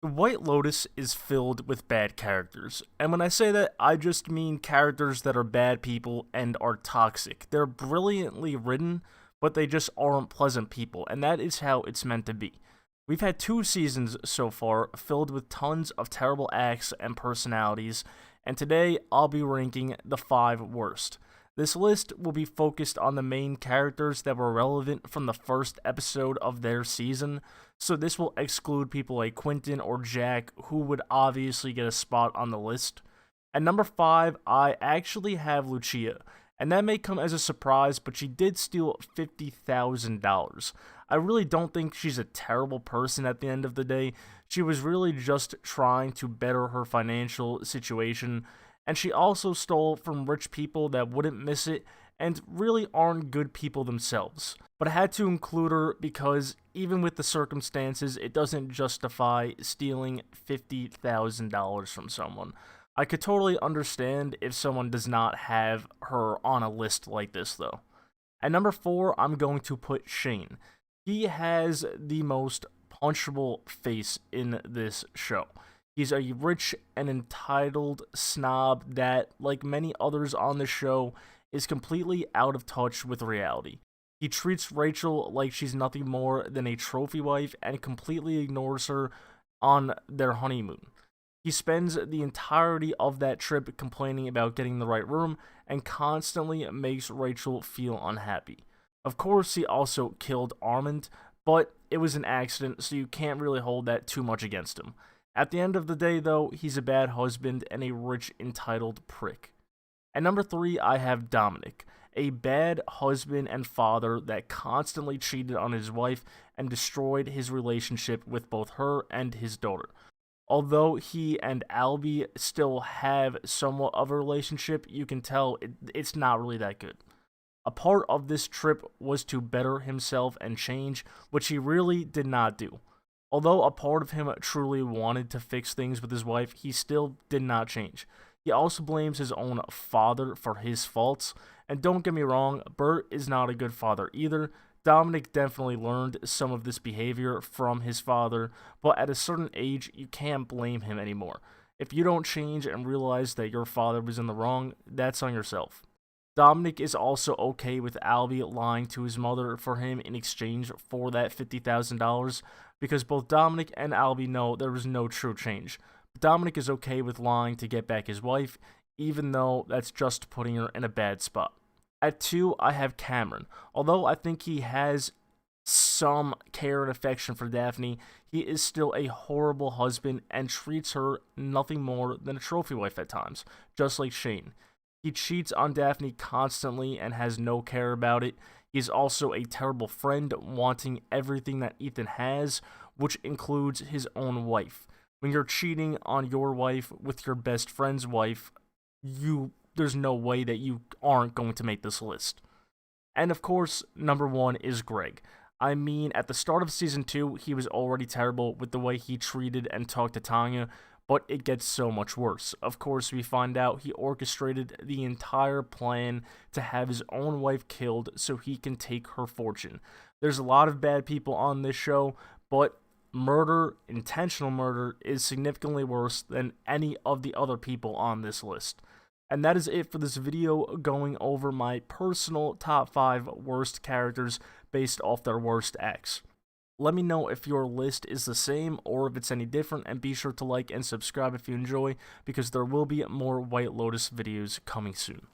White Lotus is filled with bad characters, and when I say that, I just mean characters that are bad people and are toxic. They're brilliantly written, but they just aren't pleasant people, and that is how it's meant to be. We've had 2 seasons so far, filled with tons of terrible acts and personalities, and today I'll be ranking the 5 worst. This list will be focused on the main characters that were relevant from the first episode of their season, so this will exclude people like Quentin or Jack, who would obviously get a spot on the list. At number 5, I actually have Lucia, and that may come as a surprise, but she did steal $50,000. I really don't think she's a terrible person at the end of the day. She was really just trying to better her financial situation, and she also stole from rich people that wouldn't miss it and really aren't good people themselves. But I had to include her because even with the circumstances, it doesn't justify stealing $50,000 from someone. I could totally understand if someone does not have her on a list like this though. At number 4, I'm going to put Shane. He has the most punchable face in this show. He's a rich and entitled snob that, like many others on the show, is completely out of touch with reality. He treats Rachel like she's nothing more than a trophy wife and completely ignores her on their honeymoon. He spends the entirety of that trip complaining about getting the right room and constantly makes Rachel feel unhappy. Of course, he also killed Armand, but it was an accident, so you can't really hold that too much against him. At the end of the day, though, he's a bad husband and a rich, entitled prick. At number 3, I have Dominic, a bad husband and father that constantly cheated on his wife and destroyed his relationship with both her and his daughter. Although he and Albie still have somewhat of a relationship, you can tell it's not really that good. A part of this trip was to better himself and change, which he really did not do. Although a part of him truly wanted to fix things with his wife, he still did not change. He also blames his own father for his faults, and don't get me wrong, Bert is not a good father either. Dominic definitely learned some of this behavior from his father, but at a certain age, you can't blame him anymore. If you don't change and realize that your father was in the wrong, that's on yourself. Dominic is also okay with Albie lying to his mother for him in exchange for that $50,000 because both Dominic and Albie know there was no true change. But Dominic is okay with lying to get back his wife, even though that's just putting her in a bad spot. At 2, I have Cameron. Although I think he has some care and affection for Daphne, he is still a horrible husband and treats her nothing more than a trophy wife at times, just like Shane. He cheats on Daphne constantly and has no care about it. He's also a terrible friend, wanting everything that Ethan has, which includes his own wife. When you're cheating on your wife with your best friend's wife, there's no way that you aren't going to make this list. And of course, number 1 is Greg. I mean, at the start of season 2, he was already terrible with the way he treated and talked to Tanya, but it gets so much worse. Of course, we find out he orchestrated the entire plan to have his own wife killed so he can take her fortune. There's a lot of bad people on this show, but murder, intentional murder, is significantly worse than any of the other people on this list. And that is it for this video going over my personal top 5 worst characters based off their worst acts. Let me know if your list is the same or if it's any different, and be sure to like and subscribe if you enjoy, because there will be more White Lotus videos coming soon.